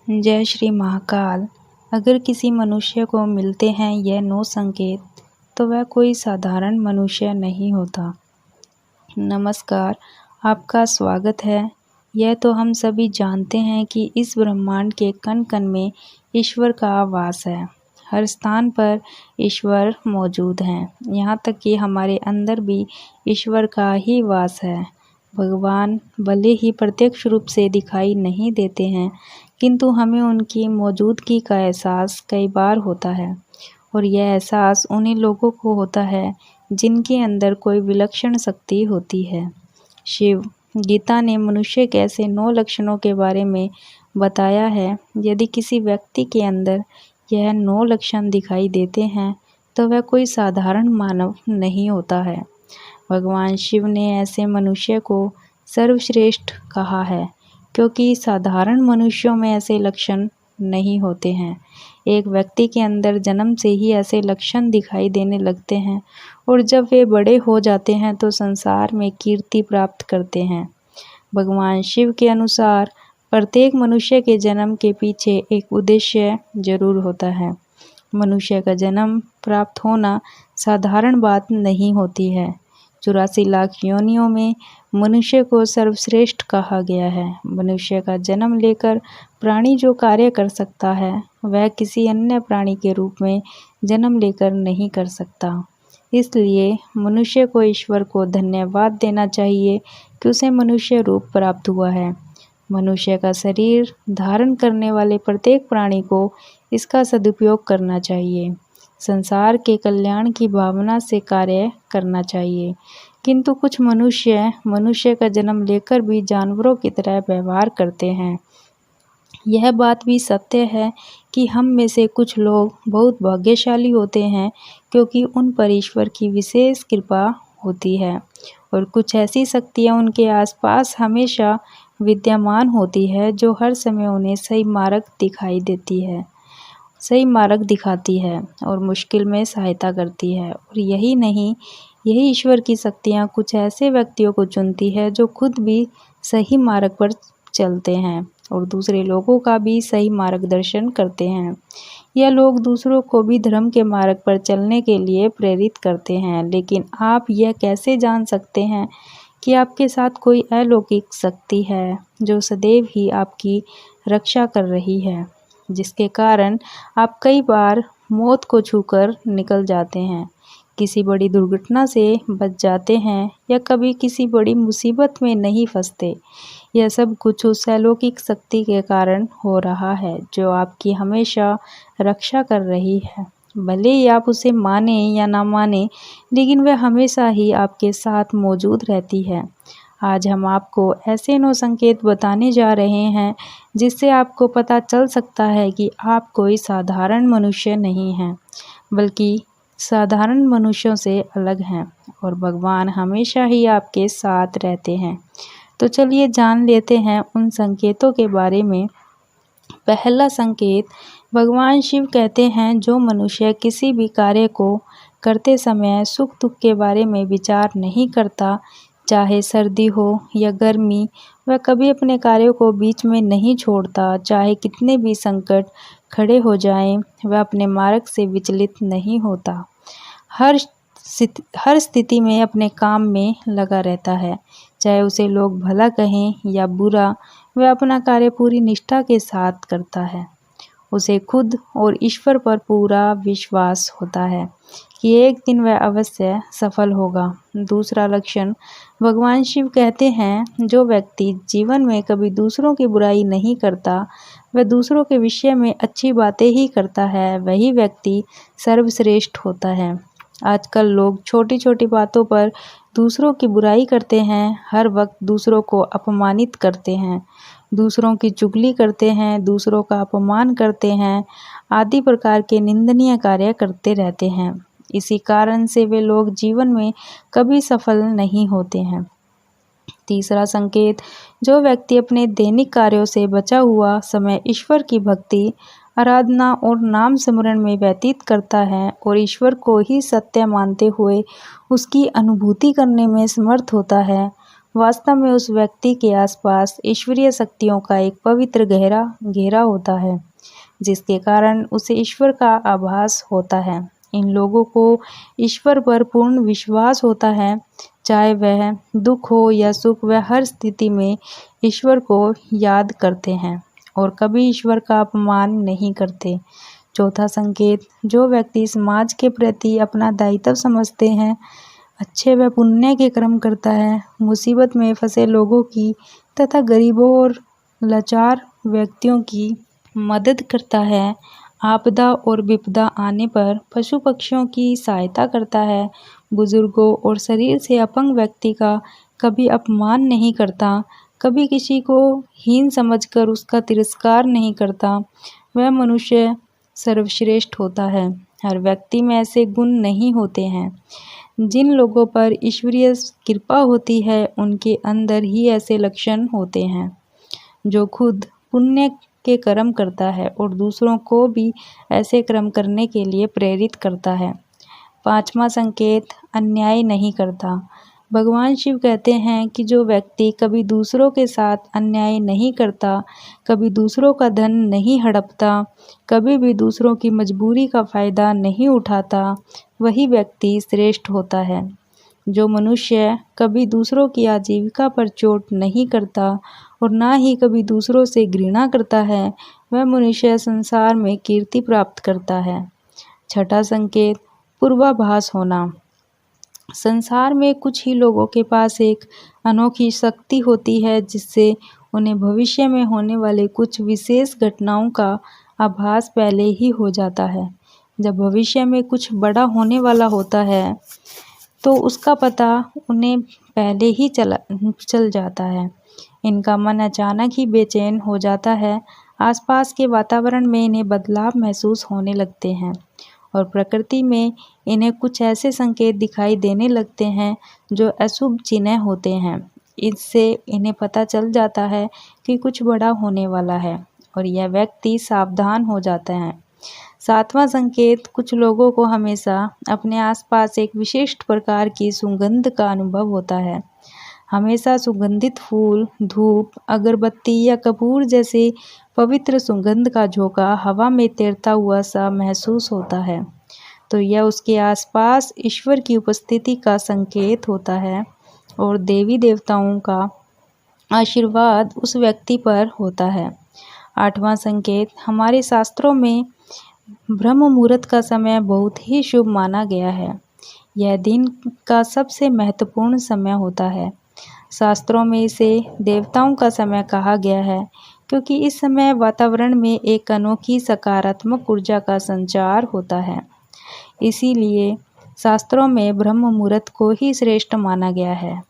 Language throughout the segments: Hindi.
जय श्री महाकाल। अगर किसी मनुष्य को मिलते हैं यह 9 संकेत तो वह कोई साधारण मनुष्य नहीं होता। नमस्कार, आपका स्वागत है। यह तो हम सभी जानते हैं कि इस ब्रह्मांड के कण कण में ईश्वर का वास है। हर स्थान पर ईश्वर मौजूद हैं। यहाँ तक कि हमारे अंदर भी ईश्वर का ही वास है। भगवान भले ही प्रत्यक्ष रूप से दिखाई नहीं देते हैं, किंतु हमें उनकी मौजूदगी का एहसास कई बार होता है, और यह एहसास उन्हीं लोगों को होता है जिनके अंदर कोई विलक्षण शक्ति होती है। शिव गीता ने मनुष्य के ऐसे 9 लक्षणों के बारे में बताया है। यदि किसी व्यक्ति के अंदर यह 9 लक्षण दिखाई देते हैं तो वह कोई साधारण मानव नहीं होता है। भगवान शिव ने ऐसे मनुष्य को सर्वश्रेष्ठ कहा है, क्योंकि साधारण मनुष्यों में ऐसे लक्षण नहीं होते हैं। एक व्यक्ति के अंदर जन्म से ही ऐसे लक्षण दिखाई देने लगते हैं, और जब वे बड़े हो जाते हैं तो संसार में कीर्ति प्राप्त करते हैं। भगवान शिव के अनुसार प्रत्येक मनुष्य के जन्म के पीछे एक उद्देश्य जरूर होता है। मनुष्य का जन्म प्राप्त होना साधारण बात नहीं होती है। 84 लाख योनियों में मनुष्य को सर्वश्रेष्ठ कहा गया है। मनुष्य का जन्म लेकर प्राणी जो कार्य कर सकता है वह किसी अन्य प्राणी के रूप में जन्म लेकर नहीं कर सकता। इसलिए मनुष्य को ईश्वर को धन्यवाद देना चाहिए कि उसे मनुष्य रूप प्राप्त हुआ है। मनुष्य का शरीर धारण करने वाले प्रत्येक प्राणी को इसका सदुपयोग करना चाहिए। संसार के कल्याण की भावना से कार्य करना चाहिए, किंतु कुछ मनुष्य का जन्म लेकर भी जानवरों की तरह व्यवहार करते हैं। यह बात भी सत्य है कि हम में से कुछ लोग बहुत भाग्यशाली होते हैं, क्योंकि उन पर ईश्वर की विशेष कृपा होती है, और कुछ ऐसी शक्तियाँ उनके आसपास हमेशा विद्यमान होती है जो हर समय उन्हें सही मार्ग दिखाती है और मुश्किल में सहायता करती है। और यही ईश्वर की शक्तियाँ कुछ ऐसे व्यक्तियों को चुनती है जो खुद भी सही मार्ग पर चलते हैं और दूसरे लोगों का भी सही मार्गदर्शन करते हैं। यह लोग दूसरों को भी धर्म के मार्ग पर चलने के लिए प्रेरित करते हैं। लेकिन आप यह कैसे जान सकते हैं कि आपके साथ कोई अलौकिक शक्ति है जो सदैव ही आपकी रक्षा कर रही है, जिसके कारण आप कई बार मौत को छूकर निकल जाते हैं, किसी बड़ी दुर्घटना से बच जाते हैं, या कभी किसी बड़ी मुसीबत में नहीं फंसते। यह सब कुछ उस अलौकिक शक्ति के कारण हो रहा है जो आपकी हमेशा रक्षा कर रही है। भले ही आप उसे माने या ना माने, लेकिन वह हमेशा ही आपके साथ मौजूद रहती है। आज हम आपको ऐसे 9 संकेत बताने जा रहे हैं जिससे आपको पता चल सकता है कि आप कोई साधारण मनुष्य नहीं हैं, बल्कि साधारण मनुष्यों से अलग हैं, और भगवान हमेशा ही आपके साथ रहते हैं। तो चलिए जान लेते हैं उन संकेतों के बारे में। पहला संकेत, भगवान शिव कहते हैं जो मनुष्य किसी भी कार्य को करते समय सुख दुख के बारे में विचार नहीं करता, चाहे सर्दी हो या गर्मी, वह कभी अपने कार्यों को बीच में नहीं छोड़ता। चाहे कितने भी संकट खड़े हो जाएं, वह अपने मार्ग से विचलित नहीं होता। हर स्थिति में अपने काम में लगा रहता है, चाहे उसे लोग भला कहें या बुरा, वह अपना कार्य पूरी निष्ठा के साथ करता है। उसे खुद और ईश्वर पर पूरा विश्वास होता है कि एक दिन वह अवश्य सफल होगा। दूसरा लक्षण, भगवान शिव कहते हैं जो व्यक्ति जीवन में कभी दूसरों की बुराई नहीं करता, वह दूसरों के विषय में अच्छी बातें ही करता है, वही व्यक्ति सर्वश्रेष्ठ होता है। आजकल लोग छोटी छोटी बातों पर दूसरों की बुराई करते हैं, हर वक्त दूसरों को अपमानित करते हैं, दूसरों की चुगली करते हैं, दूसरों का अपमान करते हैं, आदि प्रकार के निंदनीय कार्य करते रहते हैं। इसी कारण से वे लोग जीवन में कभी सफल नहीं होते हैं। तीसरा संकेत, जो व्यक्ति अपने दैनिक कार्यों से बचा हुआ समय ईश्वर की भक्ति, आराधना और नाम स्मरण में व्यतीत करता है और ईश्वर को ही सत्य मानते हुए उसकी अनुभूति करने में समर्थ होता है, वास्तव में उस व्यक्ति के आसपास ईश्वरीय शक्तियों का एक पवित्र गहरा घेरा होता है, जिसके कारण उसे ईश्वर का आभास होता है। इन लोगों को ईश्वर पर पूर्ण विश्वास होता है। चाहे वह दुख हो या सुख, वह हर स्थिति में ईश्वर को याद करते हैं और कभी ईश्वर का अपमान नहीं करते। चौथा संकेत, जो व्यक्ति समाज के प्रति अपना दायित्व समझते हैं, अच्छे व पुण्य के कर्म करता है, मुसीबत में फंसे लोगों की तथा गरीबों और लाचार व्यक्तियों की मदद करता है, आपदा और विपदा आने पर पशु पक्षियों की सहायता करता है, बुजुर्गों और शरीर से अपंग व्यक्ति का कभी अपमान नहीं करता, कभी किसी को हीन समझकर उसका तिरस्कार नहीं करता, वह मनुष्य सर्वश्रेष्ठ होता है। हर व्यक्ति में ऐसे गुण नहीं होते हैं। जिन लोगों पर ईश्वरीय कृपा होती है, उनके अंदर ही ऐसे लक्षण होते हैं, जो खुद पुण्य के कर्म करता है और दूसरों को भी ऐसे कर्म करने के लिए प्रेरित करता है। पांचवा संकेत, अन्याय नहीं करता। भगवान शिव कहते हैं कि जो व्यक्ति कभी दूसरों के साथ अन्याय नहीं करता, कभी दूसरों का धन नहीं हड़पता, कभी भी दूसरों की मजबूरी का फायदा नहीं उठाता, वही व्यक्ति श्रेष्ठ होता है। जो मनुष्य कभी दूसरों की आजीविका पर चोट नहीं करता और ना ही कभी दूसरों से घृणा करता है, वह मनुष्य संसार में कीर्ति प्राप्त करता है। छठा संकेत, पूर्वाभास होना। संसार में कुछ ही लोगों के पास एक अनोखी शक्ति होती है, जिससे उन्हें भविष्य में होने वाले कुछ विशेष घटनाओं का आभास पहले ही हो जाता है। जब भविष्य में कुछ बड़ा होने वाला होता है, तो उसका पता उन्हें पहले ही चल जाता है। इनका मन अचानक ही बेचैन हो जाता है। आसपास के वातावरण में इन्हें बदलाव महसूस होने लगते हैं और प्रकृति में इन्हें कुछ ऐसे संकेत दिखाई देने लगते हैं जो अशुभ चिन्ह होते हैं। इससे इन्हें पता चल जाता है कि कुछ बड़ा होने वाला है और यह व्यक्ति सावधान हो जाता है। सातवां संकेत, कुछ लोगों को हमेशा अपने आसपास एक विशिष्ट प्रकार की सुगंध का अनुभव होता है। हमेशा सुगंधित फूल, धूप, अगरबत्ती या कपूर जैसे पवित्र सुगंध का झोंका हवा में तैरता हुआ सा महसूस होता है, तो यह उसके आसपास ईश्वर की उपस्थिति का संकेत होता है और देवी देवताओं का आशीर्वाद उस व्यक्ति पर होता है। आठवां संकेत, हमारे शास्त्रों में ब्रह्म मुहूर्त का समय बहुत ही शुभ माना गया है। यह दिन का सबसे महत्वपूर्ण समय होता है। शास्त्रों में इसे देवताओं का समय कहा गया है, क्योंकि इस समय वातावरण में एक अनोखी सकारात्मक ऊर्जा का संचार होता है। इसीलिए शास्त्रों में ब्रह्म मुहूर्त को ही श्रेष्ठ माना गया है।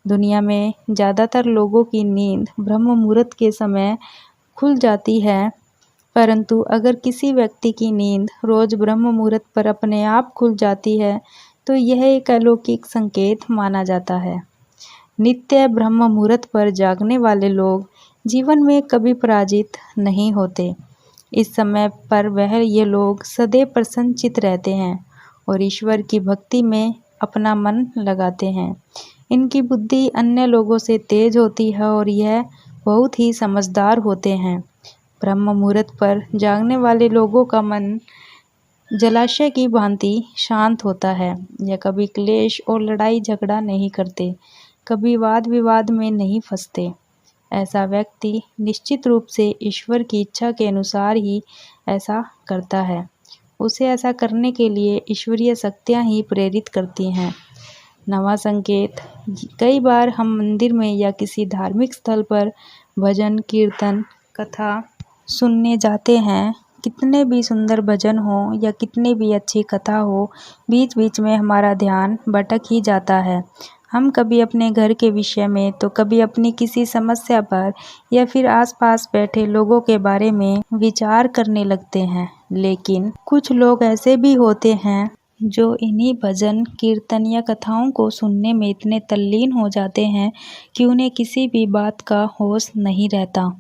दुनिया में ज़्यादातर लोगों की नींद ब्रह्म मुहूर्त के समय खुल जाती है, परंतु अगर किसी व्यक्ति की नींद रोज ब्रह्म मुहूर्त पर अपने आप खुल जाती है, तो यह एक अलौकिक संकेत माना जाता है। नित्य ब्रह्म मुहूर्त पर जागने वाले लोग जीवन में कभी पराजित नहीं होते। इस समय पर ये लोग सदैव प्रसन्नचित्त रहते हैं और ईश्वर की भक्ति में अपना मन लगाते हैं। इनकी बुद्धि अन्य लोगों से तेज होती है और यह बहुत ही समझदार होते हैं। ब्रह्म मुहूर्त पर जागने वाले लोगों का मन जलाशय की भांति शांत होता है। यह कभी क्लेश और लड़ाई झगड़ा नहीं करते, कभी वाद विवाद में नहीं फंसते। ऐसा व्यक्ति निश्चित रूप से ईश्वर की इच्छा के अनुसार ही ऐसा करता है। उसे ऐसा करने के लिए ईश्वरीय शक्तियाँ ही प्रेरित करती हैं। नवा संकेत, कई बार हम मंदिर में या किसी धार्मिक स्थल पर भजन, कीर्तन, कथा सुनने जाते हैं। कितने भी सुंदर भजन हो या कितनी भी अच्छी कथा हो, बीच बीच में हमारा ध्यान भटक ही जाता है। हम कभी अपने घर के विषय में, तो कभी अपनी किसी समस्या पर या फिर आसपास बैठे लोगों के बारे में विचार करने लगते हैं। लेकिन कुछ लोग ऐसे भी होते हैं जो इन्हीं भजन, कीर्तन या कथाओं को सुनने में इतने तल्लीन हो जाते हैं कि उन्हें किसी भी बात का होश नहीं रहता।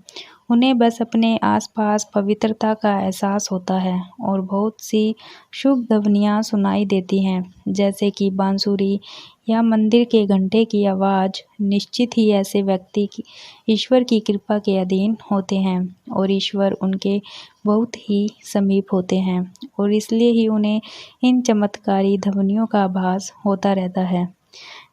उन्हें बस अपने आसपास पवित्रता का एहसास होता है और बहुत सी शुभ ध्वनियाँ सुनाई देती हैं, जैसे कि बांसुरी या मंदिर के घंटे की आवाज़ निश्चित ही ऐसे व्यक्ति की ईश्वर की कृपा के अधीन होते हैं और ईश्वर उनके बहुत ही समीप होते हैं और इसलिए ही उन्हें इन चमत्कारी ध्वनियों का आभास होता रहता है।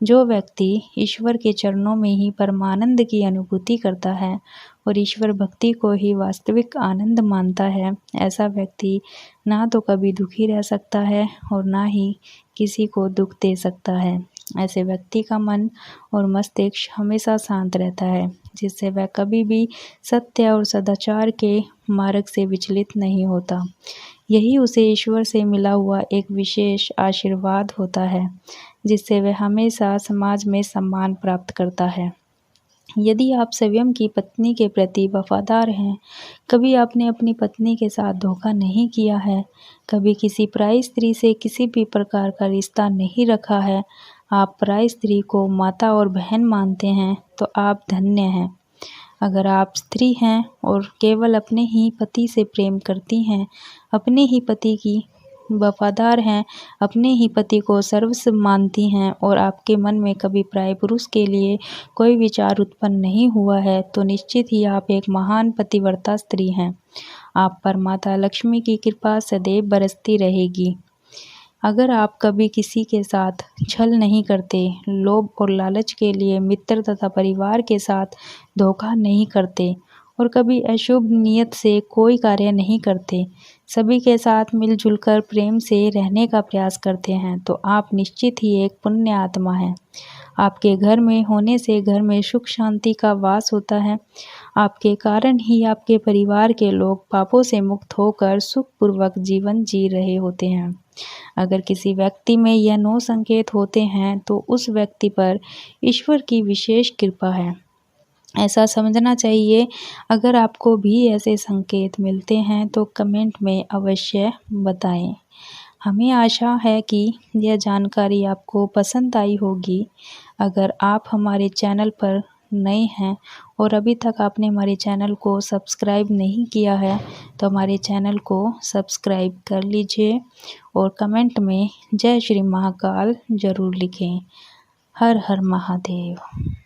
जो व्यक्ति ईश्वर के चरणों में ही परमानंद की अनुभूति करता है और ईश्वर भक्ति को ही वास्तविक आनंद मानता है, ऐसा व्यक्ति ना तो कभी दुखी रह सकता है और ना ही किसी को दुख दे सकता है। ऐसे व्यक्ति का मन और मस्तिष्क हमेशा शांत रहता है, जिससे वह कभी भी सत्य और सदाचार के मार्ग से विचलित नहीं होता। यही उसे ईश्वर से मिला हुआ एक विशेष आशीर्वाद होता है, जिससे वह हमेशा समाज में सम्मान प्राप्त करता है। यदि आप स्वयं की पत्नी के प्रति वफादार हैं, कभी आपने अपनी पत्नी के साथ धोखा नहीं किया है, कभी किसी पराई स्त्री से किसी भी प्रकार का रिश्ता नहीं रखा है, आप पराई स्त्री को माता और बहन मानते हैं, तो आप धन्य हैं। अगर आप स्त्री हैं और केवल अपने ही पति से प्रेम करती हैं, अपने ही पति की वफादार हैं, अपने ही पति को सर्वस्व मानती हैं और आपके मन में कभी पराये पुरुष के लिए कोई विचार उत्पन्न नहीं हुआ है, तो निश्चित ही आप एक महान पतिव्रता स्त्री हैं। आप पर माता लक्ष्मी की कृपा सदैव बरसती रहेगी। अगर आप कभी किसी के साथ छल नहीं करते, लोभ और लालच के लिए मित्र तथा परिवार के साथ धोखा नहीं करते और कभी अशुभ नियत से कोई कार्य नहीं करते, सभी के साथ मिलजुल कर प्रेम से रहने का प्रयास करते हैं, तो आप निश्चित ही एक पुण्य आत्मा हैं। आपके घर में होने से घर में सुख शांति का वास होता है। आपके कारण ही आपके परिवार के लोग पापों से मुक्त होकर सुखपूर्वक जीवन जी रहे होते हैं। अगर किसी व्यक्ति में यह 9 संकेत होते हैं, तो उस व्यक्ति पर ईश्वर की विशेष कृपा है, ऐसा समझना चाहिए। अगर आपको भी ऐसे संकेत मिलते हैं तो कमेंट में अवश्य बताएं। हमें आशा है कि यह जानकारी आपको पसंद आई होगी। अगर आप हमारे चैनल पर नए हैं और अभी तक आपने हमारे चैनल को सब्सक्राइब नहीं किया है, तो हमारे चैनल को सब्सक्राइब कर लीजिए और कमेंट में जय श्री महाकाल ज़रूर लिखें। हर हर महादेव।